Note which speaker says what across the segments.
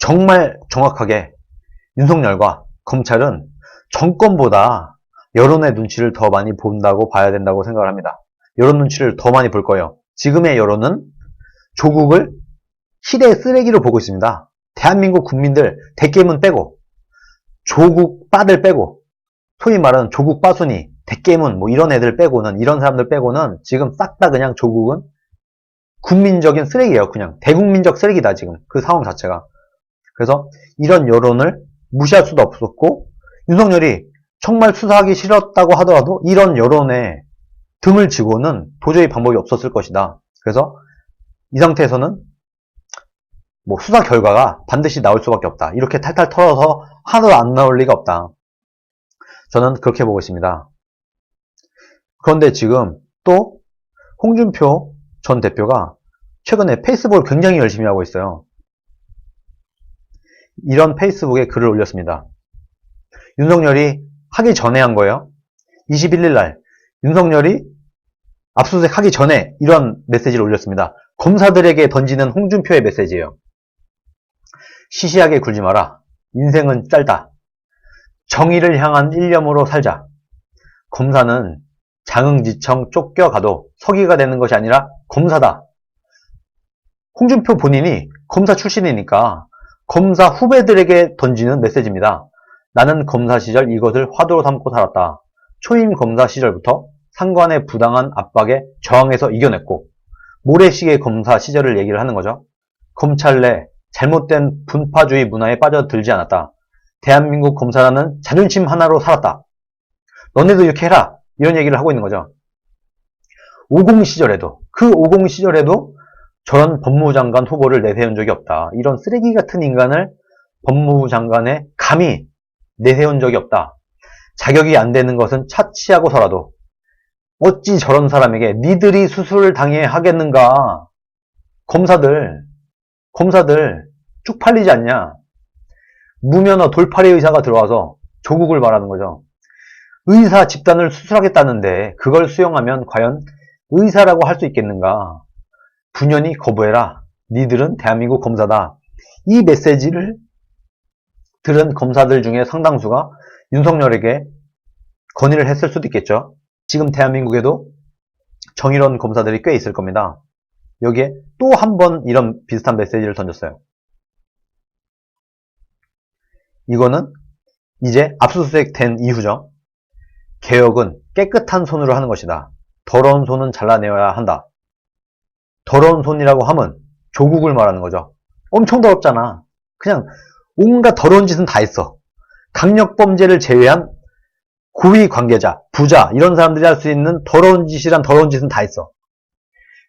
Speaker 1: 정말 정확하게 윤석열과 검찰은 정권보다 여론의 눈치를 더 많이 본다고 봐야 된다고 생각을 합니다. 여론 눈치를 더 많이 볼 거예요. 지금의 여론은 조국을 시대의 쓰레기로 보고 있습니다. 대한민국 국민들 대깨문 빼고 조국 빠들 빼고 소위 말하는 조국 빠순이 대깨문 뭐 이런 애들 빼고는 이런 사람들 빼고는 지금 싹 다 그냥 조국은 국민적인 쓰레기예요. 그냥 대국민적 쓰레기다 지금 그 상황 자체가. 그래서 이런 여론을 무시할 수도 없었고 윤석열이 정말 수사하기 싫었다고 하더라도 이런 여론에 등을 지고는 도저히 방법이 없었을 것이다. 그래서 이 상태에서는 뭐 수사 결과가 반드시 나올 수밖에 없다. 이렇게 탈탈 털어서 하나도 안 나올 리가 없다. 저는 그렇게 보고 있습니다. 그런데 지금 또 홍준표 전 대표가 최근에 페이스북을 굉장히 열심히 하고 있어요. 이런 페이스북에 글을 올렸습니다. 윤석열이 하기 전에 한 거예요. 21일 날 윤석열이 압수수색 하기 전에 이런 메시지를 올렸습니다. 검사들에게 던지는 홍준표의 메시지예요. 시시하게 굴지 마라. 인생은 짧다. 정의를 향한 일념으로 살자. 검사는 장흥지청 쫓겨가도 서기가 되는 것이 아니라 검사다. 홍준표 본인이 검사 출신이니까 검사 후배들에게 던지는 메시지입니다. 나는 검사 시절 이것을 화두로 삼고 살았다. 초임 검사 시절부터 상관의 부당한 압박에 저항해서 이겨냈고 모래시계 검사 시절을 얘기를 하는 거죠. 검찰 내 잘못된 분파주의 문화에 빠져들지 않았다. 대한민국 검사라는 자존심 하나로 살았다. 너네도 이렇게 해라. 이런 얘기를 하고 있는 거죠. 50 시절에도 그 50 시절에도 저런 법무부 장관 후보를 내세운 적이 없다. 이런 쓰레기 같은 인간을 법무부 장관에 감히 내세운 적이 없다. 자격이 안 되는 것은 차치하고서라도 어찌 저런 사람에게 니들이 수술을 당해야 하겠는가. 검사들 쭉 팔리지 않냐. 무면허 돌팔이 의사가 들어와서 조국을 말하는 거죠. 의사 집단을 수술하겠다는데 그걸 수용하면 과연 의사라고 할 수 있겠는가. 분연히 거부해라. 니들은 대한민국 검사다. 이 메시지를 들은 검사들 중에 상당수가 윤석열에게 건의를 했을 수도 있겠죠. 지금 대한민국에도 정의로운 검사들이 꽤 있을 겁니다. 여기에 또 한 번 이런 비슷한 메시지를 던졌어요. 이거는 이제 압수수색 된 이후죠. 개혁은 깨끗한 손으로 하는 것이다. 더러운 손은 잘라내야 한다. 더러운 손이라고 하면 조국을 말하는 거죠. 엄청 더럽잖아. 그냥 온갖 더러운 짓은 다 했어. 강력범죄를 제외한 고위 관계자, 부자 이런 사람들이 할 수 있는 더러운 짓이란 더러운 짓은 다 했어.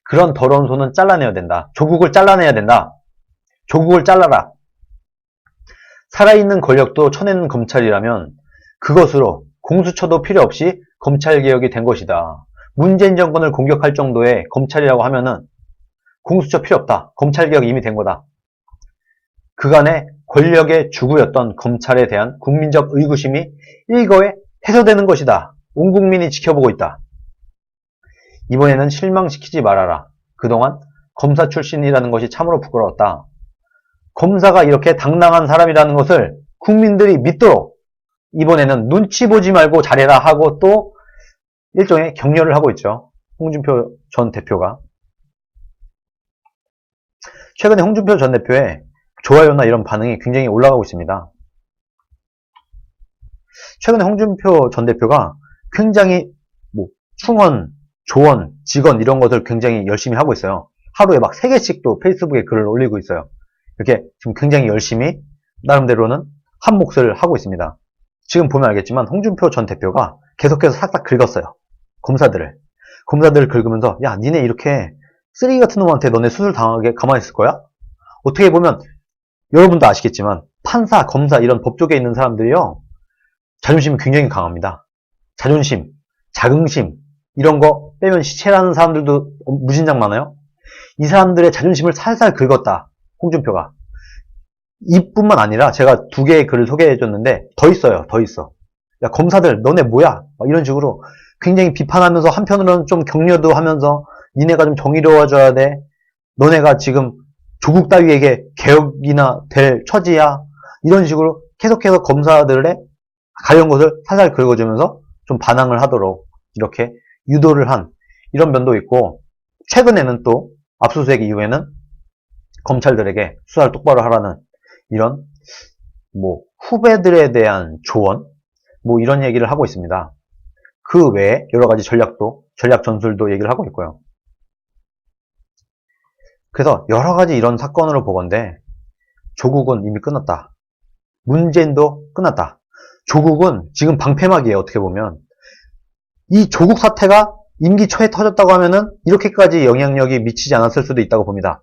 Speaker 1: 그런 더러운 손은 잘라내야 된다. 조국을 잘라내야 된다. 조국을 잘라라. 살아있는 권력도 쳐내는 검찰이라면 그것으로 공수처도 필요 없이 검찰개혁이 된 것이다. 문재인 정권을 공격할 정도의 검찰이라고 하면은 공수처 필요 없다. 검찰개혁 이미 된 거다. 그간의 권력의 주구였던 검찰에 대한 국민적 의구심이 일거에 해소되는 것이다. 온 국민이 지켜보고 있다. 이번에는 실망시키지 말아라. 그동안 검사 출신이라는 것이 참으로 부끄러웠다. 검사가 이렇게 당당한 사람이라는 것을 국민들이 믿도록 이번에는 눈치 보지 말고 잘해라 하고 또 일종의 격려를 하고 있죠. 홍준표 전 대표가. 최근에 홍준표 전 대표의 좋아요나 이런 반응이 굉장히 올라가고 있습니다. 최근에 홍준표 전 대표가 굉장히 충원, 조언, 직언 이런 것들 굉장히 열심히 하고 있어요. 하루에 막 3개씩 또 페이스북에 글을 올리고 있어요. 이렇게 지금 굉장히 열심히 나름대로는 한 몫을 하고 있습니다. 지금 보면 알겠지만 홍준표 전 대표가 계속해서 싹싹 긁었어요. 검사들을 긁으면서 야 니네 이렇게 쓰레기 같은 놈한테 너네 수술 당하게 가만히 있을 거야? 어떻게 보면 여러분도 아시겠지만 판사, 검사 이런 법조계에 있는 사람들이요. 자존심이 굉장히 강합니다. 자존심, 자긍심 이런 거 빼면 시체라는 사람들도 무진장 많아요. 이 사람들의 자존심을 살살 긁었다. 홍준표가. 이뿐만 아니라 제가 2개의 글을 소개해줬는데 더 있어요. 더 있어. 야 검사들 너네 뭐야? 이런 식으로 굉장히 비판하면서 한편으로는 좀 격려도 하면서 니네가 좀 정의로워져야 돼. 너네가 지금 조국 따위에게 개혁이나 될 처지야? 이런 식으로 계속해서 검사들의 가려운 것을 살살 긁어주면서 좀 반항을 하도록 이렇게 유도를 한 이런 면도 있고, 최근에는 또 압수수색 이후에는 검찰들에게 수사를 똑바로 하라는 이런 뭐 후배들에 대한 조언 뭐 이런 얘기를 하고 있습니다. 그 외에 여러 가지 전략 전술도 얘기를 하고 있고요. 그래서 여러 가지 이런 사건으로 보건대 조국은 이미 끝났다. 문재인도 끝났다. 조국은 지금 방패막이에요. 어떻게 보면 이 조국 사태가 임기 초에 터졌다고 하면은 이렇게까지 영향력이 미치지 않았을 수도 있다고 봅니다.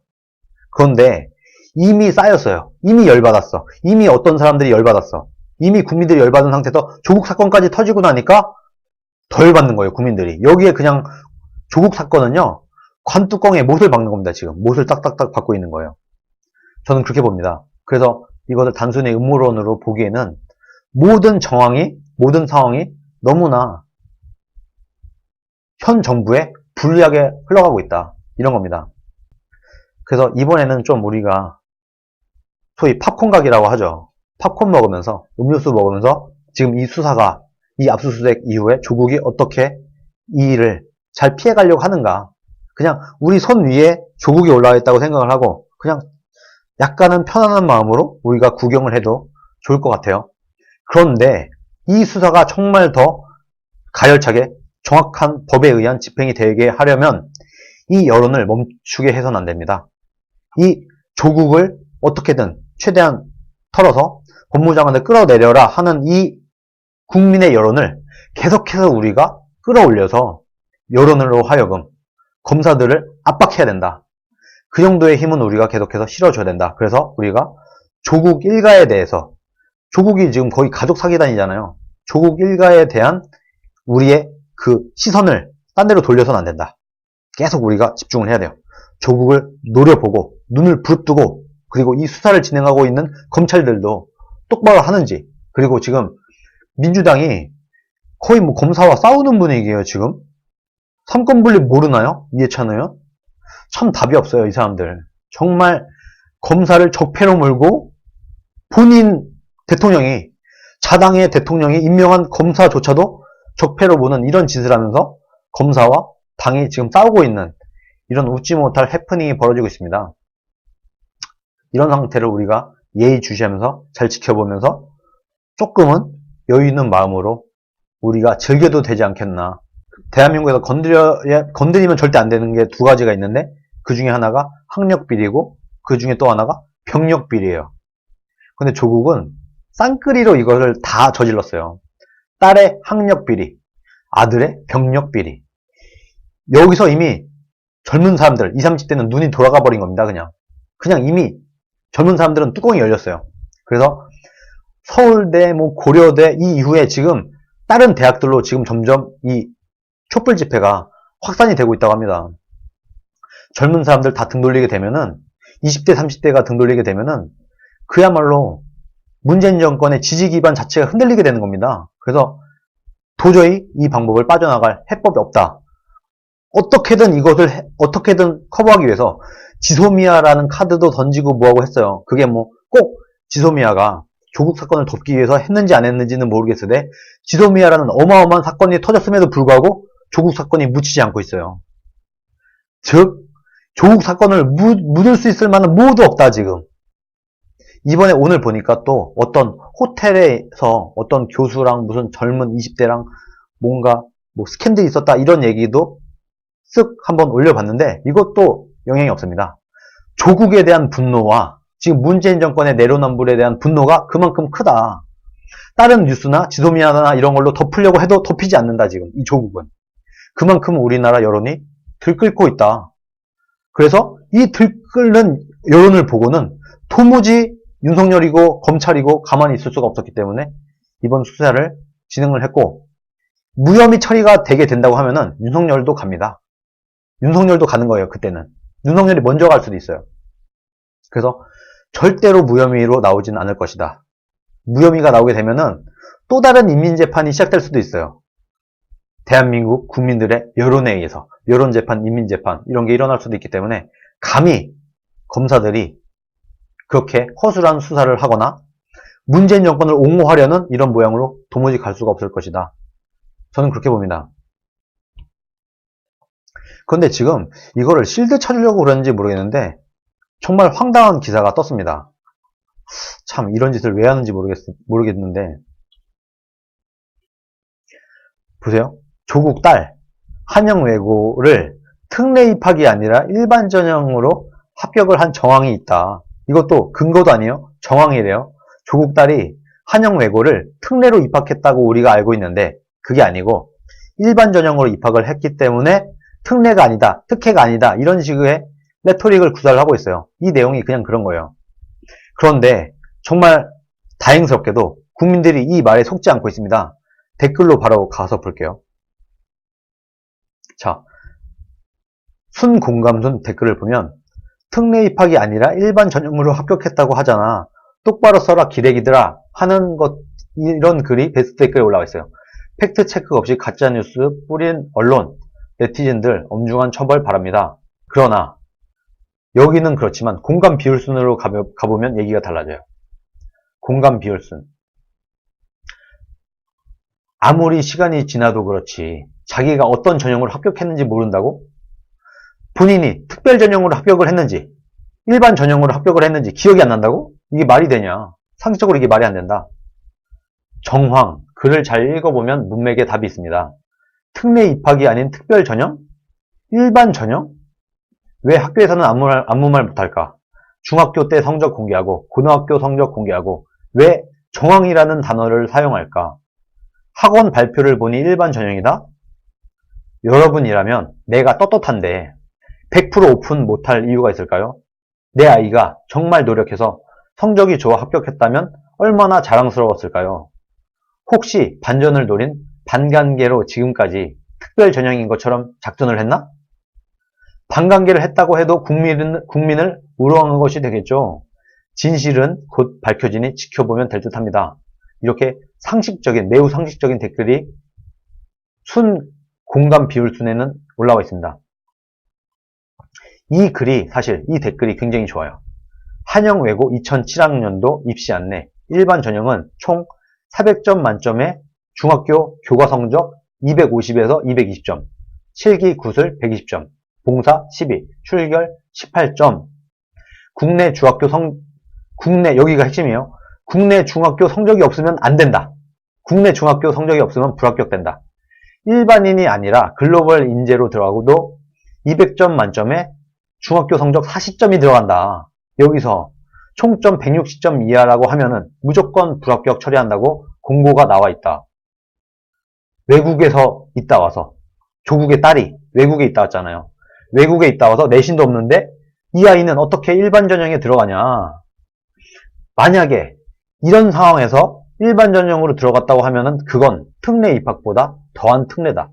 Speaker 1: 그런데 이미 쌓였어요. 이미 열받았어. 이미 어떤 사람들이 열받았어. 이미 국민들이 열받은 상태에서 조국 사건까지 터지고 나니까 덜 받는 거예요. 국민들이. 여기에 그냥 조국 사건은요. 관뚜껑에 못을 박는 겁니다. 지금 못을 딱딱딱 박고 있는 거예요. 저는 그렇게 봅니다. 그래서 이것을 단순히 음모론으로 보기에는 모든 상황이 너무나 현 정부에 불리하게 흘러가고 있다. 이런 겁니다. 그래서 이번에는 좀 우리가 소위 팝콘 각이라고 하죠. 팝콘 먹으면서, 음료수 먹으면서 지금 이 수사가, 이 압수수색 이후에 조국이 어떻게 이 일을 잘 피해가려고 하는가. 그냥 우리 손 위에 조국이 올라와 있다고 생각을 하고 그냥 약간은 편안한 마음으로 우리가 구경을 해도 좋을 것 같아요. 그런데 이 수사가 정말 더 가열차게 정확한 법에 의한 집행이 되게 하려면 이 여론을 멈추게 해서는 안 됩니다. 이 조국을 어떻게든 최대한 털어서 법무장관을 끌어내려라 하는 이 국민의 여론을 계속해서 우리가 끌어올려서 여론으로 하여금 검사들을 압박해야 된다. 그 정도의 힘은 우리가 계속해서 실어줘야 된다. 그래서 우리가 조국 일가에 대해서, 조국이 지금 거의 가족 사기단이잖아요. 조국 일가에 대한 우리의 그 시선을 딴 데로 돌려서는 안 된다. 계속 우리가 집중을 해야 돼요. 조국을 노려보고 눈을 부릅뜨고, 그리고 이 수사를 진행하고 있는 검찰들도 똑바로 하는지, 그리고 지금 민주당이 거의 뭐 검사와 싸우는 분위기예요. 지금 삼권분립 모르나요? 이해찬 의원? 참 답이 없어요. 이 사람들 정말 검사를 적폐로 몰고 본인 대통령이, 자당의 대통령이 임명한 검사조차도 적폐로 보는 이런 짓을 하면서 검사와 당이 지금 싸우고 있는 이런 웃지 못할 해프닝이 벌어지고 있습니다. 이런 상태를 우리가 예의주시하면서 잘 지켜보면서 조금은 여유 있는 마음으로 우리가 즐겨도 되지 않겠나. 대한민국에서 건드리면 절대 안 되는 게 두 가지가 있는데, 그 중에 하나가 학력비리고 그 중에 또 하나가 병력비리예요. 근데 조국은 쌍끌이로 이거를 다 저질렀어요. 딸의 학력비리, 아들의 병력비리. 여기서 이미 젊은 사람들, 20, 30대는 눈이 돌아가 버린 겁니다. 그냥 이미 젊은 사람들은 뚜껑이 열렸어요. 그래서 서울대, 뭐 고려대 이 이후에 지금 다른 대학들로 지금 점점 이 촛불 집회가 확산이 되고 있다고 합니다. 젊은 사람들 다 등 돌리게 되면은, 20대, 30대가 등 돌리게 되면은 그야말로 문재인 정권의 지지 기반 자체가 흔들리게 되는 겁니다. 그래서 도저히 이 방법을 빠져나갈 해법이 없다. 어떻게든 이것을 어떻게든 커버하기 위해서 지소미아라는 카드도 던지고 뭐하고 했어요. 그게 뭐 꼭 지소미아가 조국 사건을 덮기 위해서 했는지 안 했는지는 모르겠으되, 지소미아라는 어마어마한 사건이 터졌음에도 불구하고 조국 사건이 묻히지 않고 있어요. 즉 조국 사건을 묻을 수 있을 만한 무도 없다. 지금 이번에 오늘 보니까 또 어떤 호텔에서 어떤 교수랑 무슨 젊은 20대랑 뭔가 뭐 스캔들이 있었다 이런 얘기도 쓱 한번 올려봤는데, 이것도 영향이 없습니다. 조국에 대한 분노와 지금 문재인 정권의 내로남불에 대한 분노가 그만큼 크다. 다른 뉴스나 지소미아나 이런 걸로 덮으려고 해도 덮이지 않는다. 지금 이 조국은 그만큼 우리나라 여론이 들끓고 있다. 그래서 이 들끓는 여론을 보고는 도무지 윤석열이고 검찰이고 가만히 있을 수가 없었기 때문에 이번 수사를 진행을 했고, 무혐의 처리가 되게 된다고 하면은 윤석열도 갑니다. 윤석열도 가는 거예요. 그때는 윤석열이 먼저 갈 수도 있어요. 그래서 절대로 무혐의로 나오지는 않을 것이다. 무혐의가 나오게 되면은 또 다른 인민재판이 시작될 수도 있어요. 대한민국 국민들의 여론에 의해서 여론재판, 인민재판 이런 게 일어날 수도 있기 때문에 감히 검사들이 그렇게 허술한 수사를 하거나 문재인 정권을 옹호하려는 이런 모양으로 도무지 갈 수가 없을 것이다. 저는 그렇게 봅니다. 그런데 지금 이거를 실드 쳐주려고 그러는지 모르겠는데 정말 황당한 기사가 떴습니다. 참 이런 짓을 왜 하는지 모르겠는데 보세요. 조국 딸 한영외고를 특례 입학이 아니라 일반 전형으로 합격을 한 정황이 있다. 이것도 근거도 아니에요. 정황이래요. 조국 딸이 한영외고를 특례로 입학했다고 우리가 알고 있는데 그게 아니고 일반 전형으로 입학을 했기 때문에 특례가 아니다, 특혜가 아니다 이런 식의 레토릭을 구사를 하고 있어요. 이 내용이 그냥 그런 거예요. 그런데 정말 다행스럽게도 국민들이 이 말에 속지 않고 있습니다. 댓글로 바로 가서 볼게요. 자, 순공감순 댓글을 보면 특례 입학이 아니라 일반 전형으로 합격했다고 하잖아. 똑바로 써라 기레기들아 하는 것 이런 글이 베스트 댓글에 올라와 있어요. 팩트 체크 없이 가짜뉴스 뿌린 언론, 네티즌들 엄중한 처벌 바랍니다. 그러나 여기는 그렇지만 공감 비율순으로 가보면 얘기가 달라져요. 공감 비율순. 아무리 시간이 지나도 그렇지 자기가 어떤 전형으로 합격했는지 모른다고? 본인이 특별 전형으로 합격을 했는지 일반 전형으로 합격을 했는지 기억이 안 난다고? 이게 말이 되냐? 상식적으로 이게 말이 안 된다. 정황, 글을 잘 읽어보면 문맥에 답이 있습니다. 특례 입학이 아닌 특별 전형? 일반 전형? 왜 학교에서는 아무 말 못할까? 중학교 때 성적 공개하고 고등학교 성적 공개하고 왜 정황이라는 단어를 사용할까? 학원 발표를 보니 일반 전형이다? 여러분이라면 내가 떳떳한데 100% 오픈 못할 이유가 있을까요? 내 아이가 정말 노력해서 성적이 좋아 합격했다면 얼마나 자랑스러웠을까요? 혹시 반전을 노린 반관계로 지금까지 특별 전형인 것처럼 작전을 했나? 반관계를 했다고 해도 국민을 우롱한 것이 되겠죠. 진실은 곧 밝혀지니 지켜보면 될 듯합니다. 이렇게 매우 상식적인 댓글이 순 공감 비율순에는 올라와 있습니다. 이 글이 사실 이 댓글이 굉장히 좋아요. 한영외고 2007학년도 입시 안내 일반 전형은 총 400점 만점에 중학교 교과 성적 250에서 220점, 실기 구술 120점, 봉사 12, 출결 18점. 여기가 핵심이에요. 국내 중학교 성적이 없으면 안 된다. 국내 중학교 성적이 없으면 불합격된다. 일반인이 아니라 글로벌 인재로 들어가고도 200점 만점에 중학교 성적 40점이 들어간다. 여기서 총점 160점 이하라고 하면은 무조건 불합격 처리한다고 공고가 나와 있다. 외국에서 있다 와서 조국의 딸이 외국에 있다 왔잖아요. 외국에 있다 와서 내신도 없는데 이 아이는 어떻게 일반 전형에 들어가냐. 만약에 이런 상황에서 일반 전형으로 들어갔다고 하면은 그건 특례 입학보다 더한 특례다.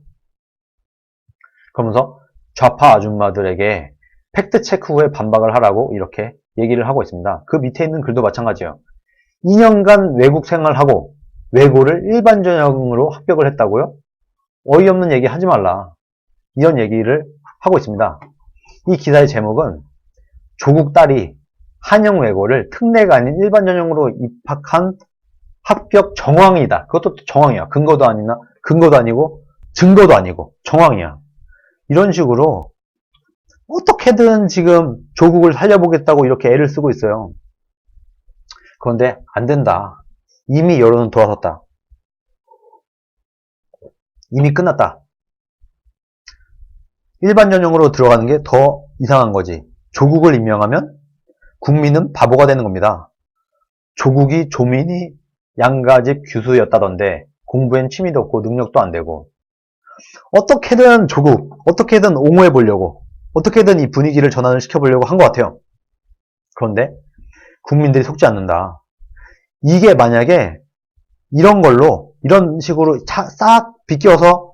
Speaker 1: 그러면서 좌파 아줌마들에게 팩트체크 후에 반박을 하라고 이렇게 얘기를 하고 있습니다. 그 밑에 있는 글도 마찬가지예요. 2년간 외국 생활하고 외고를 일반 전형으로 합격을 했다고요? 어이없는 얘기 하지 말라. 이런 얘기를 하고 있습니다. 이 기사의 제목은 조국 딸이 한영외고를 특례가 아닌 일반 전형으로 입학한 합격 정황이다. 그것도 정황이야. 근거도 아니고 증거도 아니고 정황이야. 이런 식으로 어떻게든 지금 조국을 살려보겠다고 이렇게 애를 쓰고 있어요. 그런데 안 된다. 이미 여론은 돌아섰다. 이미 끝났다. 일반 전형으로 들어가는 게 더 이상한 거지. 조국을 임명하면 국민은 바보가 되는 겁니다. 조국이 조민이 양가집 교수였다던데 공부엔 취미도 없고 능력도 안 되고 어떻게든 어떻게든 옹호해 보려고 어떻게든 이 분위기를 전환을 시켜보려고 한 것 같아요. 그런데 국민들이 속지 않는다. 이게 만약에 이런 식으로 싹 비껴서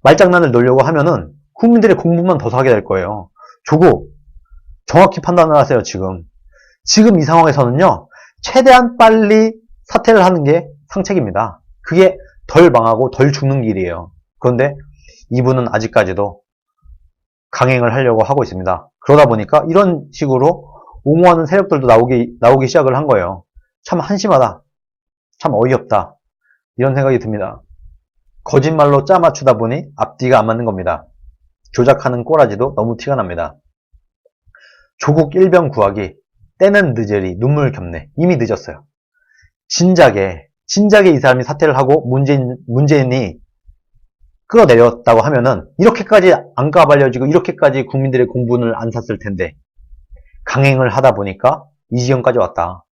Speaker 1: 말장난을 놓으려고 하면은 국민들의 공부만 더 사게 될 거예요. 조국 정확히 판단을 하세요. 지금 이 상황에서는요. 최대한 빨리 사퇴를 하는 게 상책입니다. 그게 덜 망하고 덜 죽는 길이에요. 그런데 이분은 아직까지도 강행을 하려고 하고 있습니다. 그러다 보니까 이런 식으로 옹호하는 세력들도 나오기 시작을 한 거예요. 참 한심하다. 참 어이없다. 이런 생각이 듭니다. 거짓말로 짜 맞추다 보니 앞뒤가 안 맞는 겁니다. 조작하는 꼬라지도 너무 티가 납니다. 조국 일병 구하기, 때는 늦으리 눈물 겹네. 이미 늦었어요. 진작에 이 사람이 사퇴를 하고 문재인이 끌어내렸다고 하면은 이렇게까지 안 까발려지고 이렇게까지 국민들의 공분을 안 샀을 텐데, 강행을 하다 보니까 이 지경까지 왔다.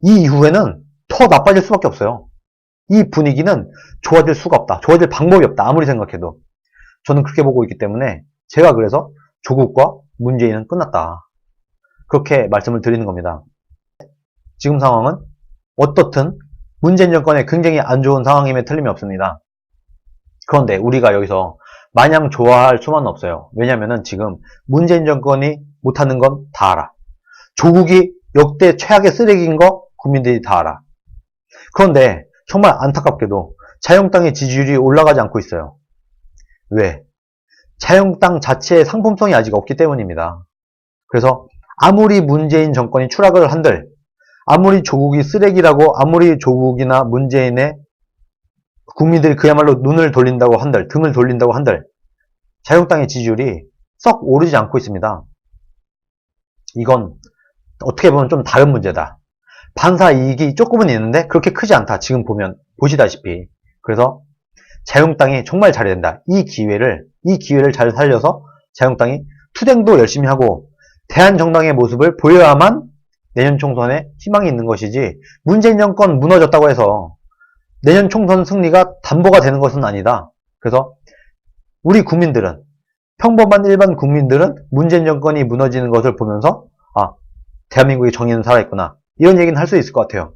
Speaker 1: 이 이후에는 더 나빠질 수밖에 없어요. 이 분위기는 좋아질 수가 없다. 좋아질 방법이 없다. 아무리 생각해도. 저는 그렇게 보고 있기 때문에 제가 그래서 조국과 문재인은 끝났다. 그렇게 말씀을 드리는 겁니다. 지금 상황은 어떻든 문재인 정권에 굉장히 안 좋은 상황임에 틀림이 없습니다. 그런데 우리가 여기서 마냥 좋아할 수만은 없어요. 왜냐면은 지금 문재인 정권이 못하는 건 다 알아. 조국이 역대 최악의 쓰레기인 거 국민들이 다 알아. 그런데 정말 안타깝게도 자유한국당의 지지율이 올라가지 않고 있어요. 왜? 자유한국당 자체의 상품성이 아직 없기 때문입니다. 그래서 아무리 문재인 정권이 추락을 한들, 아무리 조국이 쓰레기라고, 아무리 조국이나 문재인의 국민들이 그야말로 눈을 돌린다고 한들, 등을 돌린다고 한들, 자유한국당의 지지율이 썩 오르지 않고 있습니다. 이건 어떻게 보면 좀 다른 문제다. 반사 이익이 조금은 있는데 그렇게 크지 않다. 지금 보시다시피. 그래서 자유한국당이 정말 잘해야 된다. 이 기회를 잘 살려서 자유한국당이 투쟁도 열심히 하고 대한정당의 모습을 보여야만 내년 총선에 희망이 있는 것이지, 문재인 정권 무너졌다고 해서 내년 총선 승리가 담보가 되는 것은 아니다. 그래서 우리 국민들은, 평범한 일반 국민들은 문재인 정권이 무너지는 것을 보면서 아, 대한민국의 정의는 살아있구나, 이런 얘기는 할 수 있을 것 같아요.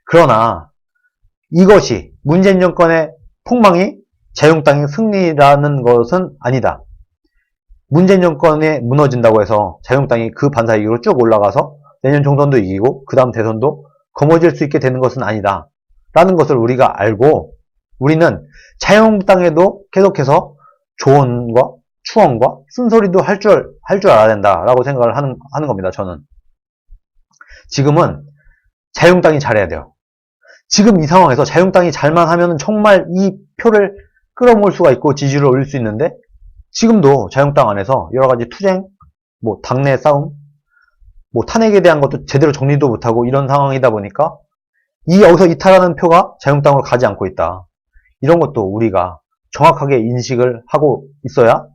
Speaker 1: 그러나 이것이 문재인 정권의 폭망이 자유한국당의 승리라는 것은 아니다. 문재인 정권이 무너진다고 해서 자유한국당이 그 반사이익으로 쭉 올라가서 내년 총선도 이기고 그 다음 대선도 거머쥘 수 있게 되는 것은 아니다 라는 것을 우리가 알고, 우리는 자유한국당에도 계속해서 조언과 추원과 쓴소리도 할 줄 알아야 된다라고 생각을 하는 겁니다. 저는 지금은 자유한국당이 잘해야 돼요. 지금 이 상황에서 자유한국당이 잘만 하면 정말 이 표를 끌어모을 수가 있고 지지를 올릴 수 있는데, 지금도 자유한국당 안에서 여러가지 투쟁, 당내 싸움, 탄핵에 대한 것도 제대로 정리도 못하고 이런 상황이다 보니까 여기서 이탈하는 표가 자유한국당으로 가지 않고 있다. 이런 것도 우리가 정확하게 인식을 하고 있어야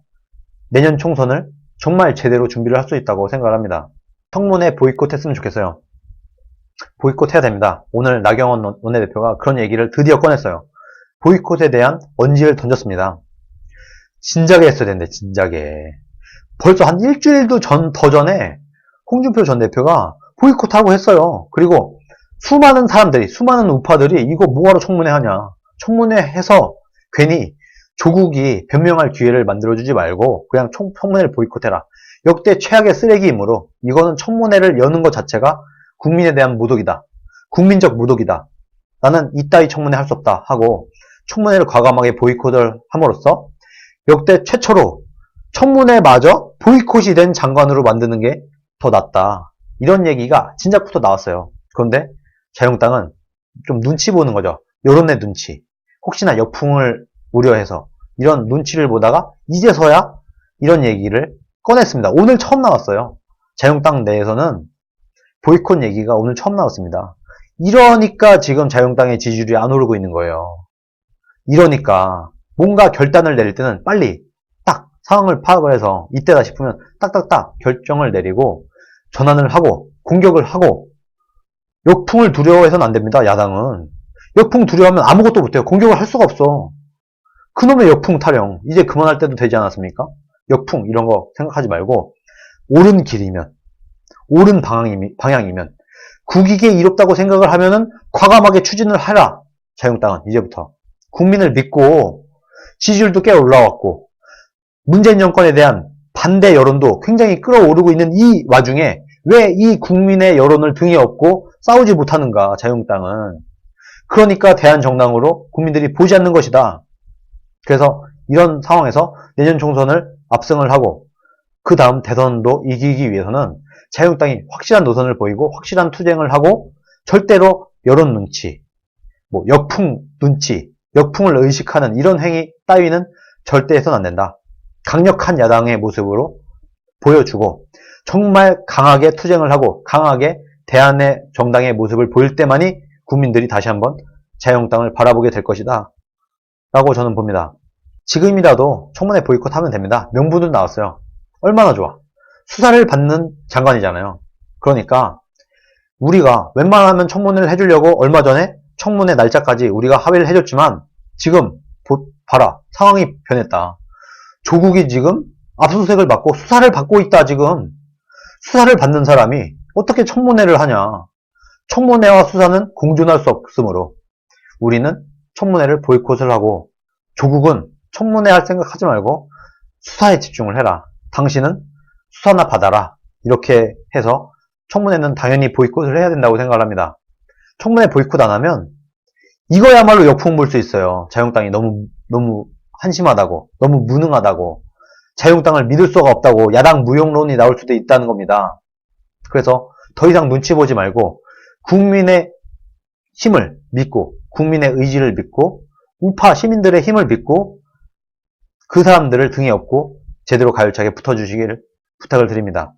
Speaker 1: 내년 총선을 정말 제대로 준비를 할 수 있다고 생각을 합니다. 청문회 보이콧 했으면 좋겠어요. 보이콧 해야 됩니다. 오늘 나경원 원내대표가 그런 얘기를 드디어 꺼냈어요. 보이콧에 대한 언지를 던졌습니다. 진작에 했어야 되는데, 진작에. 벌써 한 일주일도 더 전에 홍준표 전 대표가 보이콧하고 했어요. 그리고 수많은 사람들이, 수많은 우파들이 이거 뭐하러 청문회 하냐. 청문회 해서 괜히 조국이 변명할 기회를 만들어주지 말고 그냥 청문회를 보이콧해라. 역대 최악의 쓰레기이므로 이거는 청문회를 여는 것 자체가 국민에 대한 모독이다. 국민적 모독이다. 나는 이따위 청문회 할 수 없다 하고 청문회를 과감하게 보이콧을 함으로써 역대 최초로 청문회마저 보이콧이 된 장관으로 만드는 게 더 낫다. 이런 얘기가 진작부터 나왔어요. 그런데 자유한국당은 좀 눈치 보는 거죠. 여론의 눈치. 혹시나 역풍을 우려해서 이런 눈치를 보다가 이제서야 이런 얘기를 꺼냈습니다. 오늘 처음 나왔어요. 자유한국당 내에서는 보이콧 얘기가 오늘 처음 나왔습니다. 이러니까 지금 자유한국당의 지지율이 안 오르고 있는 거예요. 이러니까 뭔가 결단을 내릴 때는 빨리 딱 상황을 파악을 해서 이때다 싶으면 딱딱딱 결정을 내리고 전환을 하고 공격을 하고, 역풍을 두려워해서는 안 됩니다. 야당은 역풍 두려워하면 아무것도 못해요. 공격을 할 수가 없어. 그놈의 역풍 타령 이제 그만할 때도 되지 않았습니까? 역풍 이런 거 생각하지 말고 옳은 길이면, 옳은 방향이면, 국익에 이롭다고 생각을 하면은 과감하게 추진을 하라. 자유한국당은 이제부터 국민을 믿고 지지율도 꽤 올라왔고 문재인 정권에 대한 반대 여론도 굉장히 끌어오르고 있는 이 와중에 왜 이 국민의 여론을 등에 업고 싸우지 못하는가, 자유한국당은. 그러니까 대한정당으로 국민들이 보지 않는 것이다. 그래서 이런 상황에서 내년 총선을 압승을 하고 그 다음 대선도 이기기 위해서는 자유한국당이 확실한 노선을 보이고 확실한 투쟁을 하고 절대로 여론 눈치, 역풍 눈치, 역풍을 의식하는 이런 행위 따위는 절대 해서는 안 된다. 강력한 야당의 모습으로 보여주고 정말 강하게 투쟁을 하고 강하게 대안의 정당의 모습을 보일 때만이 국민들이 다시 한번 자유한국당을 바라보게 될 것이다 라고 저는 봅니다. 지금이라도 청문회 보이콧하면 됩니다. 명분은 나왔어요. 얼마나 좋아. 수사를 받는 장관이잖아요. 그러니까 우리가 웬만하면 청문회를 해주려고 얼마 전에 청문회 날짜까지 우리가 합의를 해줬지만 지금 봐라. 상황이 변했다. 조국이 지금 압수수색을 받고 수사를 받고 있다. 지금 수사를 받는 사람이 어떻게 청문회를 하냐. 청문회와 수사는 공존할 수 없으므로 우리는 청문회를 보이콧을 하고 조국은 청문회 할 생각 하지 말고 수사에 집중을 해라. 당신은 수사나 받아라. 이렇게 해서 청문회는 당연히 보이콧을 해야 된다고 생각을 합니다. 청문회 보이콧 안 하면 이거야말로 역풍 불 수 있어요. 자유한국당이 너무 한심하다고, 너무 무능하다고, 자유한국당을 믿을 수가 없다고 야당 무용론이 나올 수도 있다는 겁니다. 그래서 더 이상 눈치 보지 말고 국민의 힘을 믿고 국민의 의지를 믿고 우파 시민들의 힘을 믿고 그 사람들을 등에 업고 제대로 가열차게 붙어주시기를 부탁을 드립니다.